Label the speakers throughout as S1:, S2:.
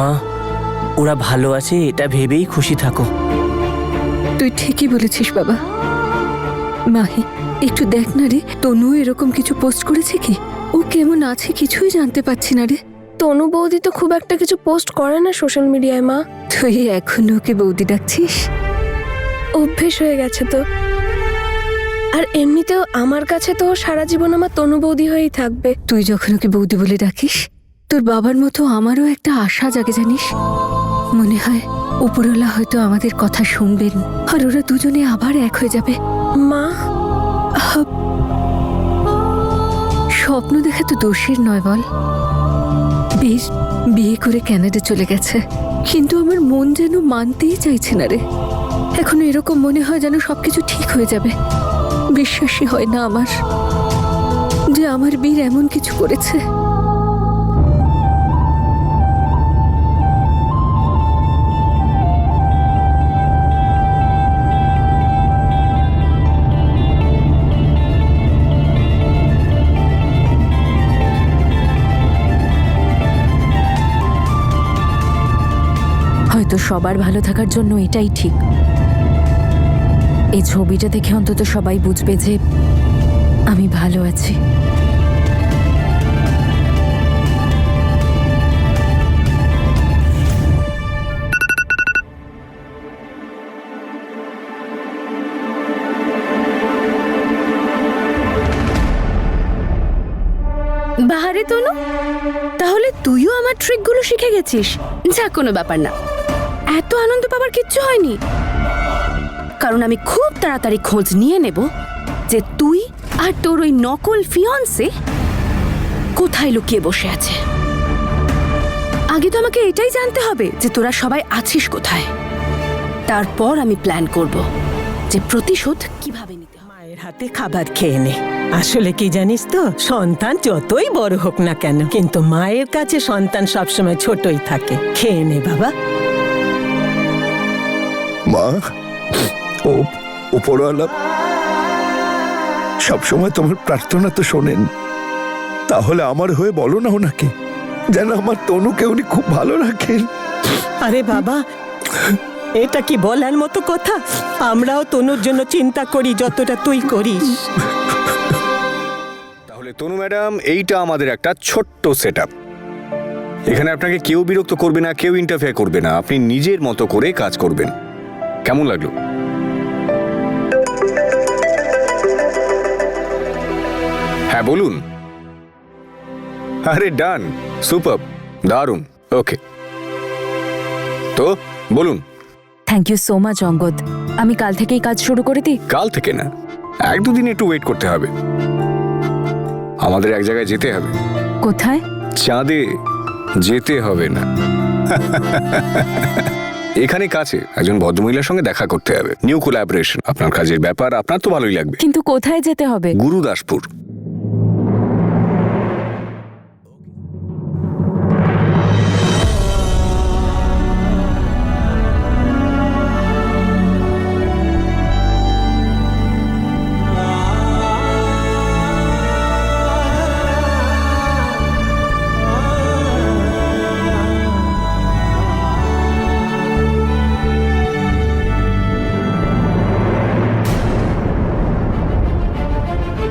S1: মা, ওরা ভালো আছে এটা ভেবেই খুশি থাকো।
S2: তুই ঠিকই বলেছিস বাবা। মাহি, একটু দেখ না রে, তনু এরকম কিছু পোস্ট করেছে কি? ও কেমন আছে কিছুই জানতে পারছি না রে।
S3: তনু বৌদি তো খুব একটা কিছু পোস্ট করে না সোশ্যাল মিডিয়ায় মা।
S2: তুই এখন ওকে বৌদি ডাকছিস?
S3: অভ্যেস হয়ে গেছে তো। আর এমনিতেও আমার কাছে তো সারা জীবন আমার তনু বৌদি হয়েই থাকবে।
S2: তুই যখন ওকে বৌদি বলে ডাকিস, তোর বাবার মতো আমারও একটা আশা জাগে জানিস। মনে হয় উপরওয়ালা হয়তো আমাদের কথা শুনবেন আর ওরা দুজনে আবার এক হয়ে যাবে।
S3: মা,
S2: স্বপ্ন দেখা তো দোষের নয় বল। বেশ, বিয়ে করে ক্যানাডা চলে গেছে, কিন্তু আমার মন যেন মানতেই চাইছে না রে। এখন এরকম মনে হয় যেন সবকিছু ঠিক হয়ে যাবে। বিশ্বাসই হয় না আমার যে আমার বীর এমন কিছু করেছে।
S4: হয়তো সবার ভালো থাকার জন্য এটাই ঠিক। এই ছবিটা দেখে অন্তত সবাই বুঝবে যে আমি ভালো আছি।
S5: বাহারে তনু, তাহলে তুইও আমার ট্রিকগুলো শিখে গেছিস। যা, কোনো ব্যাপার না, এত আনন্দ পাবার কিচ্ছু হয়নি। কারণ আমি খুব তাড়াতাড়ি খোঁজ নিয়ে নেব যে তুই আর তোর ওই নকল ফিয়ন্সে কোথায় লুকিয়ে বসে আছে। আগে তো আমাকে এটাই জানতে হবে যে তোরা সবাই আছিস কোথায়। তারপর আমি প্ল্যান করব যে প্রতিশোধ কিভাবে নিতে হবে।
S6: মায়ের হাতে খাবার খেয়ে নে। আসলে কি জানিস তো, সন্তান যতই বড় হোক না কেন, কিন্তু মায়ের কাছে সন্তান সবসময় ছোটই থাকে। খেয়ে নে বাবা।
S7: মা, ও উপরওয়ালা সবসময় তোমার প্রার্থনা তো শোনেন। তাহলে আমার হয়ে বলো না ওনাকে যেন আমার তনুকে উনি খুব ভালো রাখেন।
S6: আরে বাবা, এটা কি বলার মতো কথা? আমরাও তনুর জন্য চিন্তা করি যতটা তুই করিস।
S8: তাহলে তনু ম্যাডাম, এইটা আমাদের একটা ছোট্ট সেটআপ। এখানে আপনাকে কেউ বিরক্ত করবে না, কেউ ইন্টারফেয়ার করবে না। আপনি নিজের মতো করে কাজ করবেন। কেমন লাগলো? হ্যাঁ বলুন। আরে ডান, সুপার, দারুণ। ওকে, তো বলুন।
S4: Thank you so much Angad. আমি কাল থেকেই কাজ শুরু করে দিই?
S8: কাল থেকে না, 1-2 দিন একটু ওয়েট করতে হবে। আমাদের এক জায়গায় যেতে হবে।
S4: কোথায়?
S8: চাঁদে যেতে হবে না, এখানে কাছে একজন ভদ্রমহিলার সঙ্গে দেখা করতে হবে। নিউ কোলাবোরেশন, আপনার কাজের ব্যাপার, আপনার তো ভালোই লাগবে।
S4: কিন্তু কোথায় যেতে হবে?
S8: গুরুদাসপুর।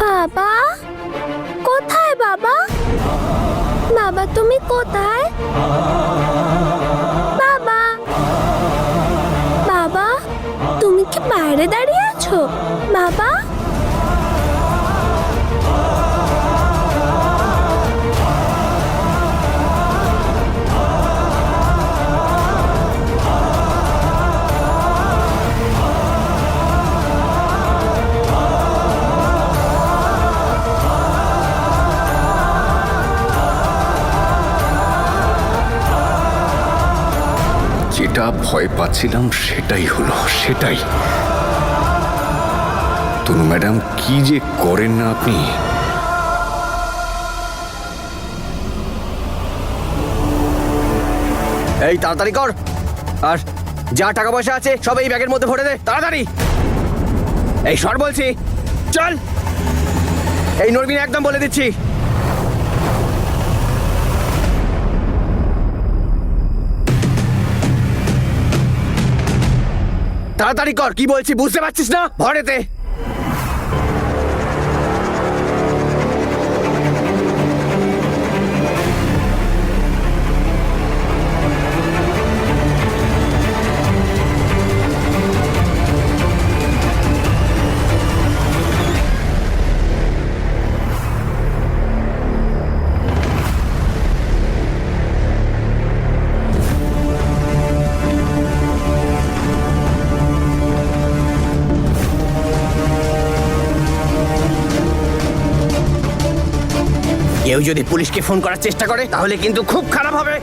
S3: বাবা কোথায়? বাবা, বাবা তুমি কোথায়? বাবা, বাবা তুমি কি বাইরে দাঁড়িয়ে আছো? বাবা,
S8: যেটা ভয় পাচ্ছিলাম সেটাই হলো, সেটাই। তনু ম্যাডাম, কি যে করেন না আপনি।
S9: এই তাড়াতাড়ি কর, আর যা টাকা পয়সা আছে সব এই ব্যাগের মধ্যে ভরে দে, তাড়াতাড়ি। এই সর বলছি, চল। এই নরবিন একদম বলে দিচ্ছি। তাড়াতাড়ি কর, কি বলছি বুঝতে পারছিস না? ভরেতে কেউ যদি পুলিশকে ফোন করার চেষ্টা করে তাহলে কিন্তু খুব খারাপ হবে।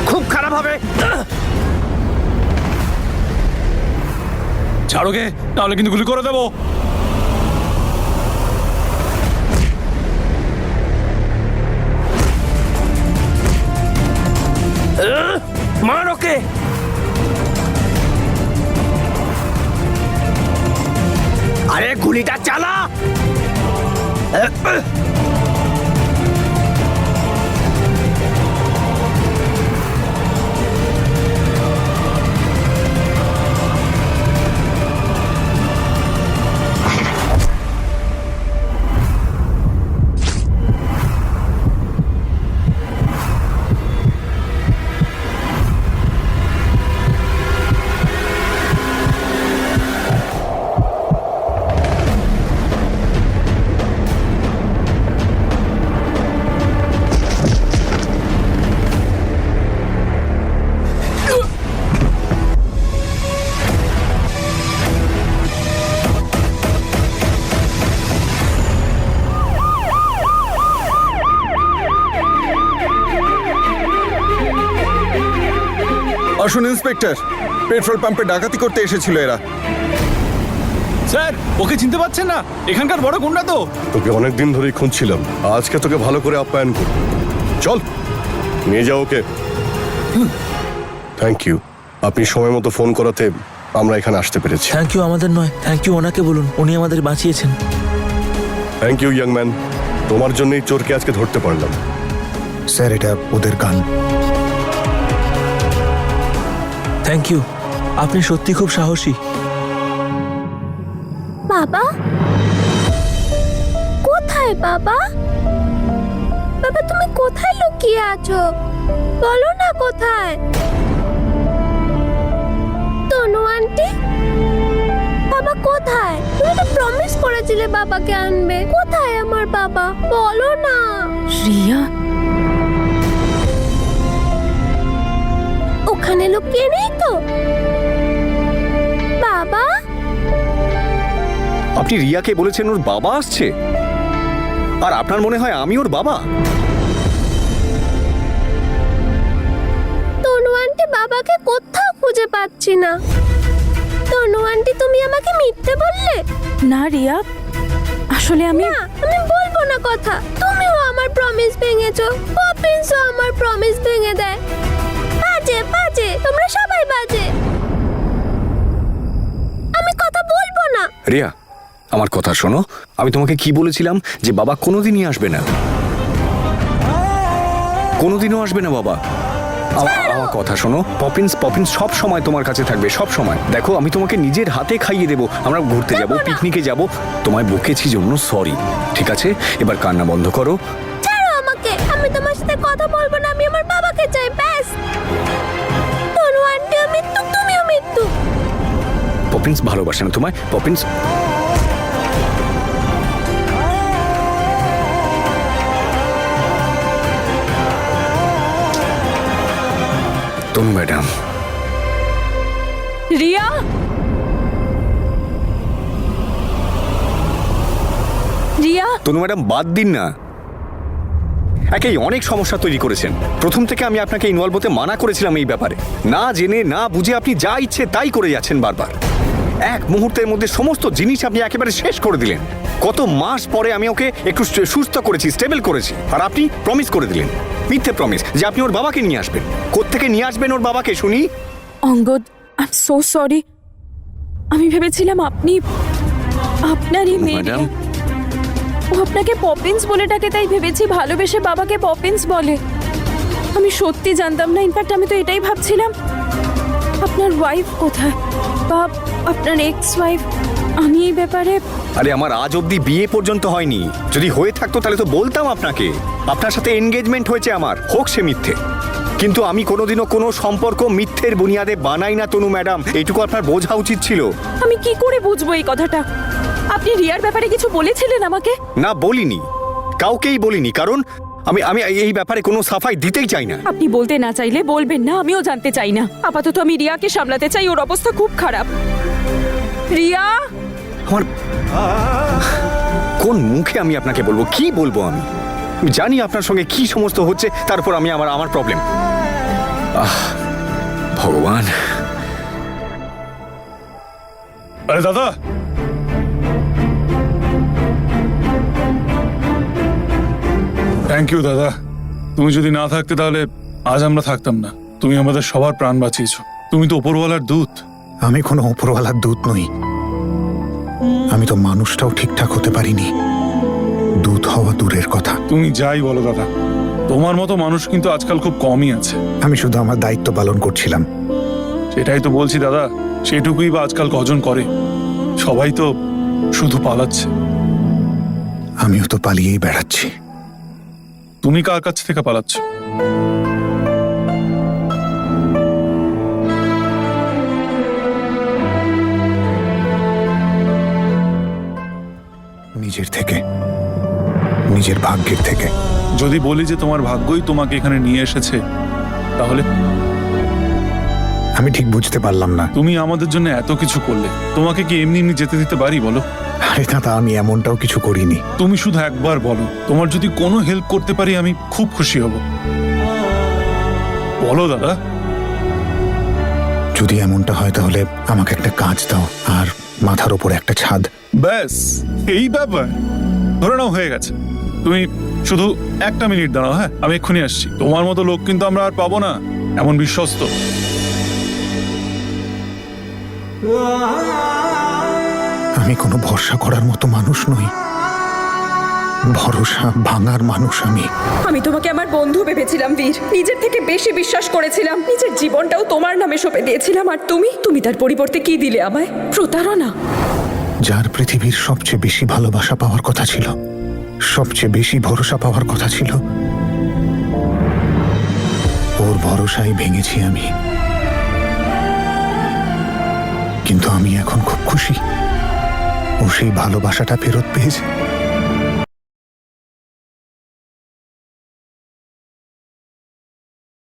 S9: খুব খারাপ হবে।
S10: ছাড়োকে, তাহলে কিন্তু গুলি করে দেবো।
S9: মার ওকে। আরে গুলিটা চালা।
S7: আসুন ইন্সপেক্টর, পেট্রোল পাম্পে ডাকাতি করতে এসেছিল এরা।
S10: স্যার, ওকে চিনতে পারছেন না? এখানকার বড় গুন্ডা তো।
S11: তোকে অনেকদিন ধরেই খুঁজছিলাম, আজকে তোকে ভালো করে আপ্যায়ন করব। চল নিয়ে যাও ওকে। থ্যাংক ইউ, আপনি সময় মতো ফোন করাতে আমরা এখানে আসতে পেরেছি।
S1: থ্যাংক ইউ আমাদের নয়, থ্যাংক ইউ ওনাকে বলুন, উনি আমাদের বাঁচিয়েছেন।
S11: থ্যাংক ইউ ইয়াং ম্যান, তোমার জন্যই চোরকে আজকে ধরতে পারলাম।
S7: স্যার, এটা ওদের গান।
S1: থ্যাংক ইউ, আপনি সত্যি খুব সাহসী।
S3: বাবা কোথায়? বাবা বাবা তুমি কোথায় লুকিয়ে আছো? বলো না কোথায়? তনু আন্টি, বাবা কোথায়? তুমি তো প্রমিস করেছিলে বাবাকে আনবে। কোথায় আমার বাবা? বলো না।
S4: রিয়া,
S3: ওখানে লুকিয়ে নেই তো? বাবা,
S8: আপনি রিয়াকে বলেছেন ওর বাবা আসছে, আর আপনার মনে হয় আমি ওর বাবা?
S3: তনু আন্টি বাবাকে কোথাও খুঁজে পাচ্ছি না। তনু আন্টি তুমি আমাকে মিথ্যে বললে?
S4: না রিয়া, আসলে আমি
S3: না, আমি বলবো না কথা। তুমিও আমার প্রমিস ভেঙেছো, পপিন্সও আমার প্রমিস ভেঙে দেয়। বাজে বাজে, তোমরা সবাই বাজে। আমি কথা বলবো না।
S8: রিয়া, আমার কথা শোনো। আমি তোমাকে কি বলেছিলাম যে বাবা কোনোদিনই আসবে না, কোনোদিনও আসবে না বাবা। আমার কথা শোনো। পপিন্স পপিন্স সব সময় তোমার কাছে থাকবে, সব সময়। দেখো, আমি তোমাকে নিজের হাতে খাইয়ে দেবো, আমরা ঘুরতে যাব, পিকনিকে যাব। তোমায় বকেছি জন্য সরি, ঠিক আছে? এবার কান্না বন্ধ করো।
S3: ছাড়ো আমাকে, আমি তোমার সাথে কথা বলবো না। আমি আমার বাবাকে চাই, ব্যাস। তনু আন্টিও মৃত্যু, তুমিও মৃত্যু।
S8: পপিন্স ভালোবাসে না তোমায়, পপিন্স। তনু ম্যাডাম।
S4: রিয়া,
S8: তনু ম্যাডাম বাদ দিন না। একেই অনেক সমস্যা তৈরি করেছেন। প্রথম থেকে আমি আপনাকে ইনভলভ হতে মানা করেছিলাম এই ব্যাপারে। না জেনে না বুঝে আপনি যা ইচ্ছে তাই করে যাচ্ছেন বারবার। এক মুহূর্তের মধ্যে সমস্ত জিনিস আপনি একেবারে শেষ করে দিলেন। কত মাস পরে আমি ওকে একটু সুস্থ করেছি, স্টেবল করেছি, আর আপনি প্রমিস করে দিলেন, মিথ্যে প্রমিস, যে আপনি ওর বাবাকে নিয়ে আসবেন। কোত্থেকে নিয়ে আসবেন ওর বাবাকে শুনি?
S4: Angad, I am so sorry. আমি ভেবেছিলাম আপনি আপনারই মেয়ে।
S8: ম্যাডাম,
S4: ও আপনাকে পপিন্স বলে ডাকে, তাই ভেবেছি ভালোবেসে বাবাকে পপিন্স বলে। আমি সত্যি জানতাম না। ইনফ্যাক্ট আমি তো এটাই ভাবছিলাম আপনার ওয়াইফ কোথায়, বা আপনার এক্স ওয়াইফ। আমি এই ব্যাপারে
S8: আরে আমার আজ অবধি বিয়ে পর্যন্ত হয়নি। যদি হয়ে থাকতো তাহলে তো বলতাম আপনাকে। আপনার সাথে এনগেজমেন্ট হয়েছে আমার, হোক সে মিথ্যে, কিন্তু আমি কোনোদিনও কোনো সম্পর্ক মিথ্যের বুনিয়াদে বানাই না তনু ম্যাডাম। এইটুকু আপনার বোঝা উচিত ছিল।
S4: আমি কি করে বুঝবো এই কথাটা? আপনি রিয়ার ব্যাপারে কিছু বলেছিলেন আমাকে?
S8: না, বলিনি, কাউকেই বলিনি, কারণ আমি আমি এই ব্যাপারে কোনো সাফাই দিতেই চাই না।
S4: আপনি বলতে না চাইলে বলবেন না, আমিও জানতে চাই না। আপাতত আমি রিয়াকে সামলাতে চাই, ওর অবস্থা খুব খারাপ। রিয়া,
S8: আমার কোন মুখে আমি আপনাকে বলবো? কি বলবো আমি? জানি আপনার সঙ্গে কি সমস্ত হচ্ছে, তারপর আমি আমার প্রবলেম। ভগবান।
S10: আরে দাদা, থ্যাংক ইউ দাদা। তুমি যদি না থাকতে তাহলে আজ আমরা থাকতাম না। তুমি আমাদের সবার প্রাণ বাঁচিয়েছো। তুমি তো ওপরওয়ালার দূত।
S7: আমি কোনো ওপরওয়ালার দূত নই। আমি তো মানুষটাও ঠিকঠাক হতে পারিনি, দূত হওয়া দূরের কথা।
S10: তুমি যাই বলো দাদা, তোমার মতো মানুষ কিন্তু আজকাল খুব কমই আছে।
S7: আমি শুধু আমার দায়িত্ব পালন করছিলাম।
S10: সেটাই তো বলছি দাদা, সেটুকুই বা আজকাল কজন করে? সবাই তো শুধু পালাচ্ছে।
S7: আমিও তো পালিয়েই বেড়াচ্ছি।
S10: তুমি কার কাছ থেকে পালাচ্ছ?
S7: নিজের থেকে, নিজের ভাগ্যের থেকে।
S10: যদি বলি যে তোমার ভাগ্যই তোমাকে এখানে নিয়ে এসেছে, তাহলে?
S7: আমি ঠিক বুঝতে পারলাম না।
S10: তুমি আমাদের জন্য এত কিছু করলে, তোমাকে কি এমনি এমনি যেতে দিতে পারি বলো?
S7: আরে দাদা, আমি এমনটাও কিছু করিনি।
S10: তুমি শুধু একবার বলো, তোমার যদি কোনো হেল্প করতে পারি আমি খুব খুশি হব। বলো দাদা।
S7: যদি এমনটা হয় তাহলে আমাকে একটা কাজ দাও, আর মাথার উপর একটা ছাদ।
S10: ব্যাস, এই ব্যাপার। ধরে নাও হয়ে গেছে। তুমি শুধু একটা মিনিট দাঁড়াও, হ্যাঁ? আমি এক্ষুনি আসছি। তোমার মতো লোক কিন্তু আমরা আর পাবো না, এমন বিশ্বস্ত।
S7: আমি কোনো ভরসা করার মতো মানুষ নই। ভরসা ভাঙার মানুষ আমি।
S4: আমি তোমাকে আমার বন্ধু ভেবেছিলাম বীর, নিজের থেকে বেশি বিশ্বাস করেছিলাম, নিজের জীবনটাও তোমার নামে সঁপে দিয়েছিলাম। আর তুমি তার পরিবর্তে কি দিলে আমায়? প্রতারণা।
S7: যার পৃথিবীর সবচেয়ে বেশি ভালোবাসা পাওয়ার কথা ছিল, সবচেয়ে বেশি ভরসা পাওয়ার কথা ছিল, ওর ভরসাই ভেঙেছি আমি। কিন্তু আমি এখন খুব খুশি ও সেই ভালোবাসাটা ফেরত পেয়েছে।